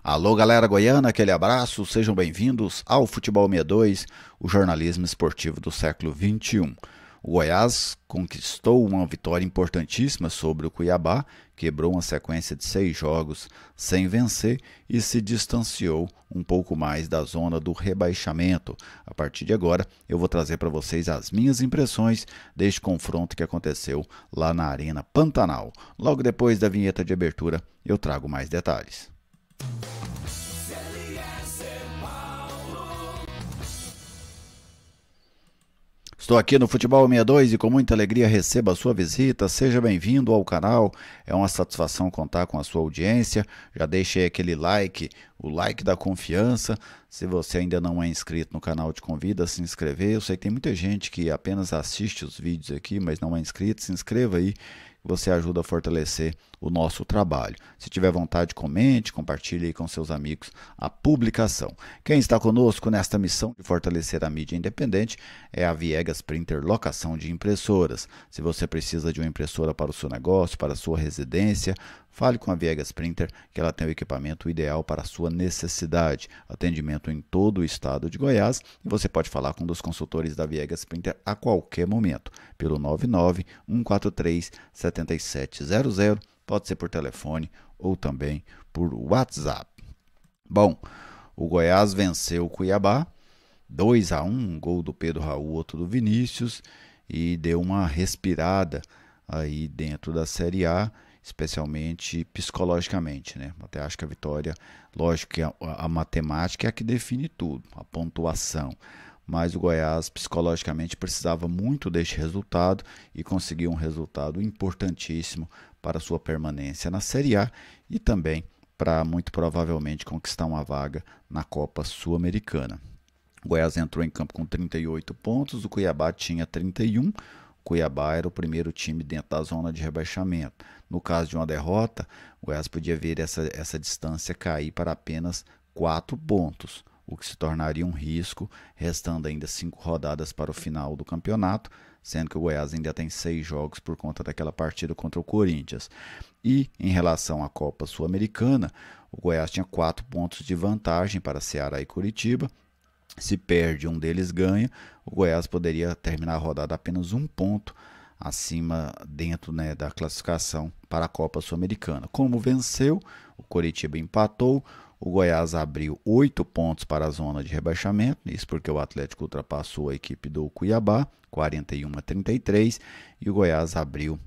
Alô, galera goiana, aquele abraço, sejam bem-vindos ao Futebol 62, o jornalismo esportivo do século XXI. O Goiás conquistou uma vitória importantíssima sobre o Cuiabá, quebrou uma sequência de 6 jogos sem vencer e se distanciou um pouco mais da zona do rebaixamento. A partir de agora, eu vou trazer para vocês as minhas impressões deste confronto que aconteceu lá na Arena Pantanal. Logo depois da vinheta de abertura, eu trago mais detalhes. Estou aqui no Futebol 62 e com muita alegria recebo a sua visita. Seja bem-vindo ao canal. É uma satisfação contar com a sua audiência. Já deixei aquele like, o like da confiança. Se você ainda não é inscrito no canal, te convido a se inscrever. Eu sei que tem muita gente que apenas assiste os vídeos aqui, mas não é inscrito. Se inscreva aí. Você ajuda a fortalecer o nosso trabalho. Se tiver vontade, comente, compartilhe aí com seus amigos a publicação. Quem está conosco nesta missão de fortalecer a mídia independente é a Viegas Printer Locação de Impressoras. Se você precisa de uma impressora para o seu negócio, para a sua residência, fale com a Viegas Printer que ela tem o equipamento ideal para a sua necessidade. Atendimento em todo o estado de Goiás e você pode falar com um dos consultores da Viegas Printer a qualquer momento, pelo 99-143-7700, pode ser por telefone ou também por WhatsApp. Bom, o Goiás venceu o Cuiabá, 2-1, um gol do Pedro Raul, outro do Vinícius, e deu uma respirada aí dentro da Série A, especialmente psicologicamente, né? Até acho que a vitória, lógico que a matemática é a que define tudo, a pontuação, mas o Goiás psicologicamente precisava muito deste resultado e conseguiu um resultado importantíssimo para sua permanência na Série A e também para muito provavelmente conquistar uma vaga na Copa Sul-Americana. O Goiás entrou em campo com 38 pontos, o Cuiabá tinha 31. O Cuiabá era o primeiro time dentro da zona de rebaixamento. No caso de uma derrota, o Goiás podia ver essa distância cair para apenas 4 pontos, o que se tornaria um risco, restando ainda 5 rodadas para o final do campeonato, sendo que o Goiás ainda tem 6 jogos por conta daquela partida contra o Corinthians. E em relação à Copa Sul-Americana, o Goiás tinha 4 pontos de vantagem para Ceará e Curitiba. Se perde, um deles ganha, o Goiás poderia terminar a rodada apenas 1 ponto acima dentro, né, da classificação para a Copa Sul-Americana. Como venceu, o Coritiba empatou, o Goiás abriu 8 pontos para a zona de rebaixamento, isso porque o Atlético ultrapassou a equipe do Cuiabá, 41-33, e o Goiás abriu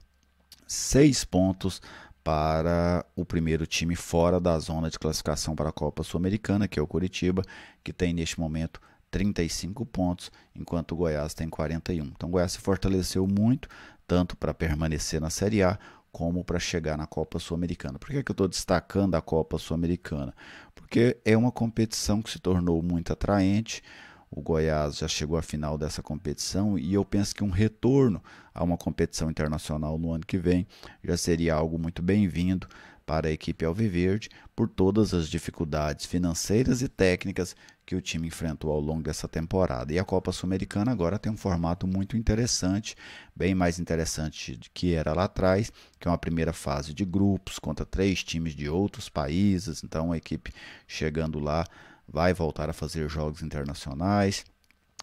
6 pontos para o primeiro time fora da zona de classificação para a Copa Sul-Americana, que é o Coritiba, que tem neste momento 35 pontos, enquanto o Goiás tem 41. Então o Goiás se fortaleceu muito, tanto para permanecer na Série A, como para chegar na Copa Sul-Americana. Por que eu estou destacando a Copa Sul-Americana? Porque é uma competição que se tornou muito atraente. O Goiás já chegou à final dessa competição e eu penso que um retorno a uma competição internacional no ano que vem já seria algo muito bem-vindo para a equipe alviverde por todas as dificuldades financeiras e técnicas que o time enfrentou ao longo dessa temporada. E a Copa Sul-Americana agora tem um formato muito interessante, bem mais interessante do que era lá atrás, que é uma primeira fase de grupos contra 3 times de outros países. Então a equipe chegando lá vai voltar a fazer jogos internacionais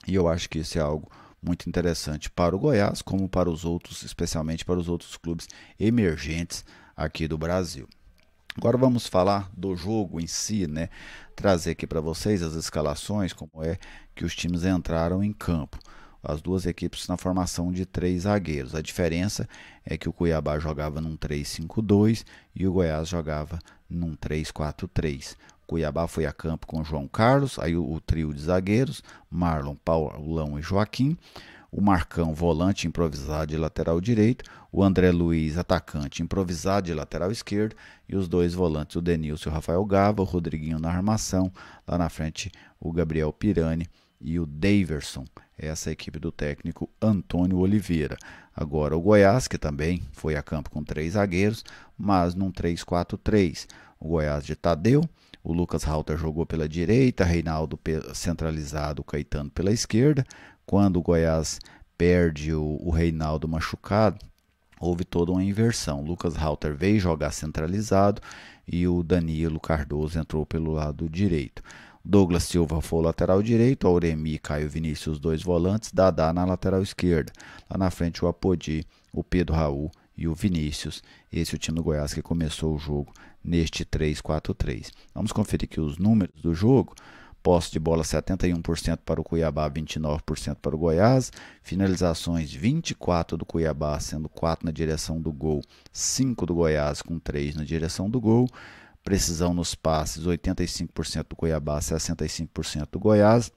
e eu acho que isso é algo muito interessante para o Goiás, como para os outros, especialmente para os outros clubes emergentes aqui do Brasil. Agora vamos falar do jogo em si, né? Trazer aqui para vocês as escalações, como é que os times entraram em campo. As duas equipes na formação de 3 zagueiros. A diferença é que o Cuiabá jogava num 3-5-2 e o Goiás jogava num 3-4-3. Cuiabá foi a campo com João Carlos, aí o trio de zagueiros, Marlon, Paulão e Joaquim, o Marcão, volante improvisado de lateral direito, o André Luiz, atacante improvisado de lateral esquerdo, e os 2 volantes, o Denilson e o Rafael Gava, o Rodriguinho na armação, lá na frente o Gabriel Pirani e o Daverson. Essa é a equipe do técnico Antônio Oliveira. Agora o Goiás, que também foi a campo com 3 zagueiros, mas num 3-4-3. O Goiás de Tadeu, o Lucas Halter jogou pela direita, Reinaldo centralizado, Caetano pela esquerda. Quando o Goiás perde o Reinaldo machucado, houve toda uma inversão. Lucas Halter veio jogar centralizado e o Danilo Cardoso entrou pelo lado direito. Douglas Silva foi o lateral direito, Auremi, Caio Vinícius, os dois volantes, Dadá na lateral esquerda. Lá na frente o Apodi, o Pedro Raul e o Vinícius. Esse é o time do Goiás que começou o jogo neste 3-4-3. Vamos conferir aqui os números do jogo. Posse de bola 71% para o Cuiabá, 29% para o Goiás. Finalizações 24 do Cuiabá, sendo 4 na direção do gol, 5 do Goiás com 3 na direção do gol. Precisão nos passes 85% do Cuiabá, 65% do Goiás.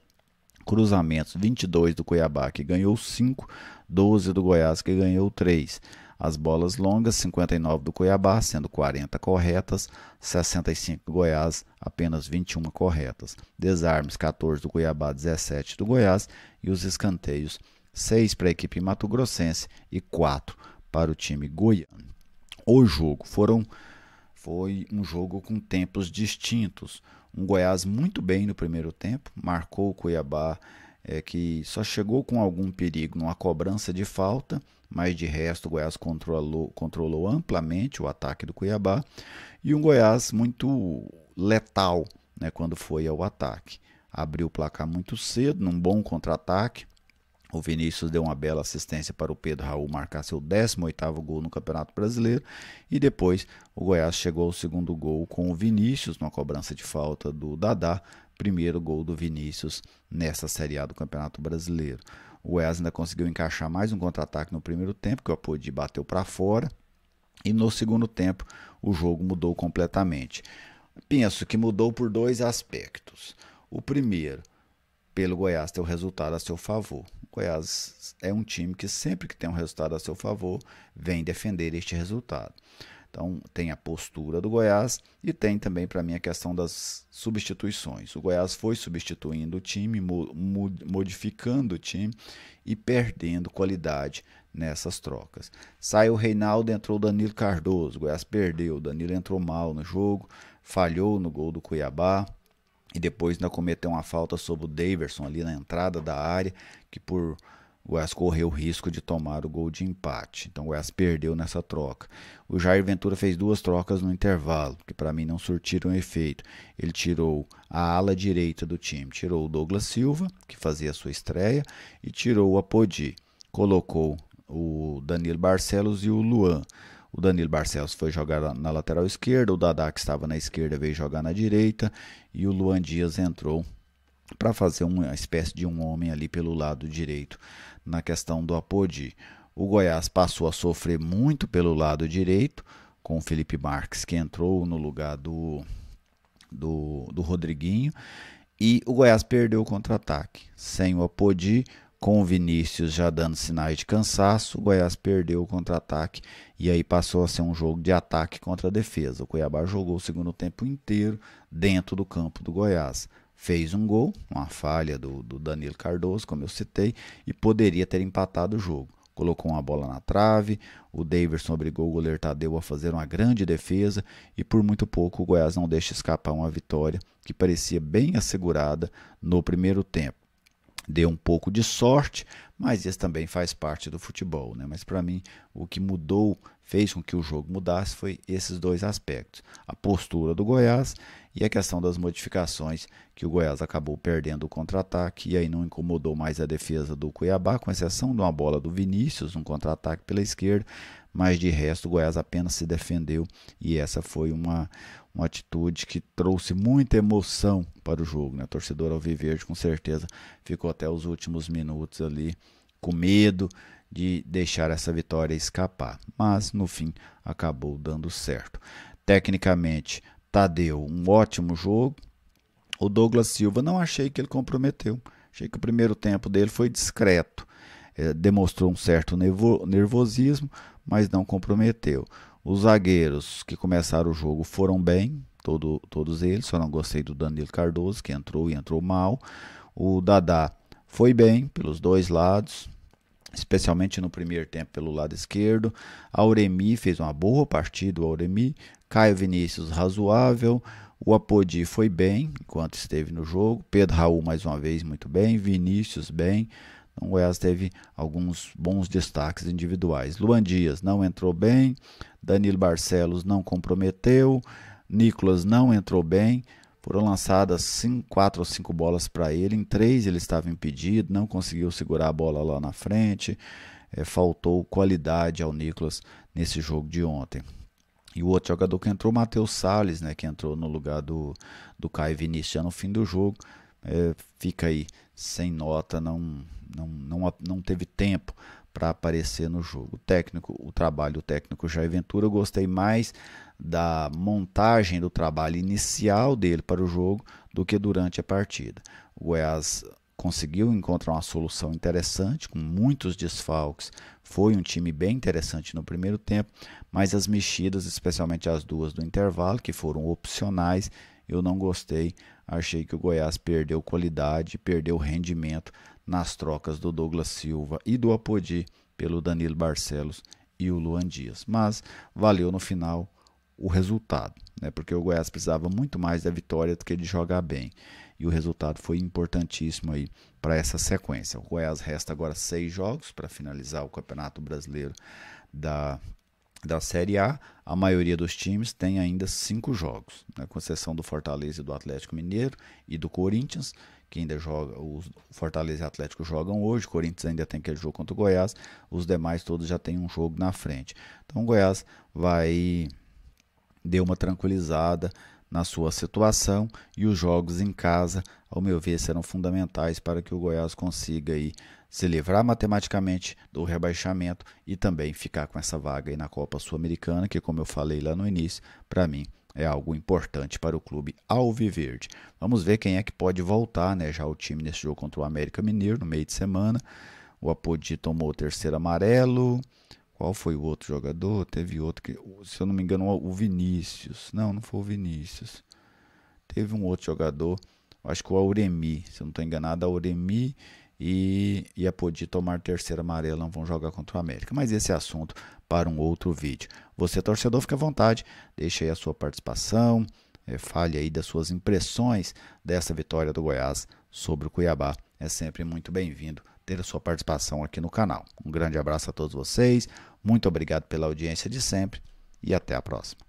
Cruzamentos 22 do Cuiabá, que ganhou 5, 12 do Goiás, que ganhou 3. As bolas longas, 59 do Cuiabá, sendo 40 corretas, 65 do Goiás, apenas 21 corretas. Desarmes, 14 do Cuiabá, 17 do Goiás. E os escanteios, 6 para a equipe mato-grossense e 4 para o time goiano. O jogo foi um jogo com tempos distintos. Um Goiás muito bem no primeiro tempo, marcou o Cuiabá, que só chegou com algum perigo numa cobrança de falta, mas de resto o Goiás controlou amplamente o ataque do Cuiabá, e um Goiás muito letal, né, quando foi ao ataque. Abriu o placar muito cedo, num bom contra-ataque. O Vinícius deu uma bela assistência para o Pedro Raul marcar seu 18º gol no Campeonato Brasileiro. E depois o Goiás chegou ao segundo gol com o Vinícius, numa cobrança de falta do Dadá. Primeiro gol do Vinícius nessa Série A do Campeonato Brasileiro. O Goiás ainda conseguiu encaixar mais um contra-ataque no primeiro tempo, que o Apodi bateu para fora. E no segundo tempo o jogo mudou completamente. Penso que mudou por 2 aspectos. O primeiro, pelo Goiás ter o resultado a seu favor. O Goiás é um time que sempre que tem um resultado a seu favor, vem defender este resultado. Então tem a postura do Goiás e tem também para mim a questão das substituições. O Goiás foi substituindo o time, modificando o time e perdendo qualidade nessas trocas. Saiu o Reinaldo, entrou o Danilo Cardoso. O Goiás perdeu, o Danilo entrou mal no jogo, falhou no gol do Cuiabá. E depois ainda cometeu uma falta sobre o Daverson ali na entrada da área, que por o Goiás correu o risco de tomar o gol de empate. Então o Goiás perdeu nessa troca. O Jair Ventura fez 2 trocas no intervalo, que para mim não surtiram efeito. Ele tirou a ala direita do time, tirou o Douglas Silva, que fazia a sua estreia, e tirou o Apodi. Colocou o Danilo Barcelos e o Luan. O Danilo Barcelos foi jogar na lateral esquerda, o Dadá, que estava na esquerda, veio jogar na direita, e o Luan Dias entrou para fazer uma espécie de um homem ali pelo lado direito na questão do Apodi. O Goiás passou a sofrer muito pelo lado direito, com o Felipe Marques, que entrou no lugar do Rodriguinho, e o Goiás perdeu o contra-ataque. Sem o Apodi, com o Vinícius já dando sinais de cansaço, o Goiás perdeu o contra-ataque e aí passou a ser um jogo de ataque contra a defesa. O Cuiabá jogou o segundo tempo inteiro dentro do campo do Goiás. Fez um gol, uma falha do Danilo Cardoso, como eu citei, e poderia ter empatado o jogo. Colocou uma bola na trave, o Daverson obrigou o goleiro Tadeu a fazer uma grande defesa e por muito pouco o Goiás não deixa escapar uma vitória que parecia bem assegurada no primeiro tempo. Deu um pouco de sorte, mas isso também faz parte do futebol, né? Mas para mim, o que mudou, fez com que o jogo mudasse, foi esses 2 aspectos. A postura do Goiás e a questão das modificações, que o Goiás acabou perdendo o contra-ataque e aí não incomodou mais a defesa do Cuiabá, com exceção de uma bola do Vinícius, um contra-ataque pela esquerda, mas de resto o Goiás apenas se defendeu e essa foi uma atitude que trouxe muita emoção para o jogo, né? O torcedor alviverde com certeza ficou até os últimos minutos ali com medo de deixar essa vitória escapar, mas no fim acabou dando certo. Tecnicamente, Tadeu, um ótimo jogo. O Douglas Silva, não achei que ele comprometeu, achei que o primeiro tempo dele foi discreto, demonstrou um certo nervosismo, mas não comprometeu. Os zagueiros que começaram o jogo foram bem, todos eles, só não gostei do Danilo Cardoso, que entrou e entrou mal. O Dadá foi bem pelos 2 lados, especialmente no primeiro tempo pelo lado esquerdo. Auremi fez uma boa partida, o Auremi. Caio Vinícius razoável. O Apodi foi bem enquanto esteve no jogo. Pedro Raul mais uma vez muito bem. Vinícius bem. Então, o Goiás teve alguns bons destaques individuais. Luan Dias não entrou bem, Danilo Barcelos não comprometeu, Nicolas não entrou bem. Foram lançadas 4 ou 5 bolas para ele, em 3 ele estava impedido, não conseguiu segurar a bola lá na frente, faltou qualidade ao Nicolas nesse jogo de ontem. E o outro jogador que entrou, o Matheus Salles, né, que entrou no lugar do Caio Vinícius já no fim do jogo, fica aí sem nota, não teve tempo para aparecer no jogo. O trabalho do técnico Jair Ventura, eu gostei mais da montagem do trabalho inicial dele para o jogo do que durante a partida. O Goiás conseguiu encontrar uma solução interessante, com muitos desfalques. Foi um time bem interessante no primeiro tempo, mas as mexidas, especialmente as duas do intervalo, que foram opcionais, eu não gostei. Achei que o Goiás perdeu qualidade, perdeu rendimento nas trocas do Douglas Silva e do Apodi pelo Danilo Barcelos e o Luan Dias. Mas valeu no final o resultado, né? Porque o Goiás precisava muito mais da vitória do que de jogar bem. E o resultado foi importantíssimo aí para essa sequência. O Goiás resta agora 6 jogos para finalizar o Campeonato Brasileiro da Série A. A maioria dos times tem ainda 5 jogos, né, com exceção do Fortaleza e do Atlético Mineiro e do Corinthians, que ainda joga. O Fortaleza e o Atlético jogam hoje, o Corinthians ainda tem aquele jogo contra o Goiás, os demais todos já têm um jogo na frente. Então o Goiás deu uma tranquilizada na sua situação, e os jogos em casa, ao meu ver, serão fundamentais para que o Goiás consiga aí se livrar matematicamente do rebaixamento e também ficar com essa vaga aí na Copa Sul-Americana, que, como eu falei lá no início, para mim é algo importante para o clube alviverde. Vamos ver quem é que pode voltar, né, já o time nesse jogo contra o América Mineiro no meio de semana. O Apodi tomou o terceiro amarelo. Qual foi o outro jogador? Teve outro que, se eu não me engano, o Vinícius. Não foi o Vinícius. Teve um outro jogador, acho que o Auremi, se eu não estou enganado, a Auremi e a Apodi tomar terceiro amarelo, não vão jogar contra o América. Mas esse é assunto para um outro vídeo. Você, torcedor, fica à vontade, deixe aí a sua participação, fale aí das suas impressões dessa vitória do Goiás sobre o Cuiabá. É sempre muito bem-vindo ter a sua participação aqui no canal. Um grande abraço a todos vocês, muito obrigado pela audiência de sempre e até a próxima.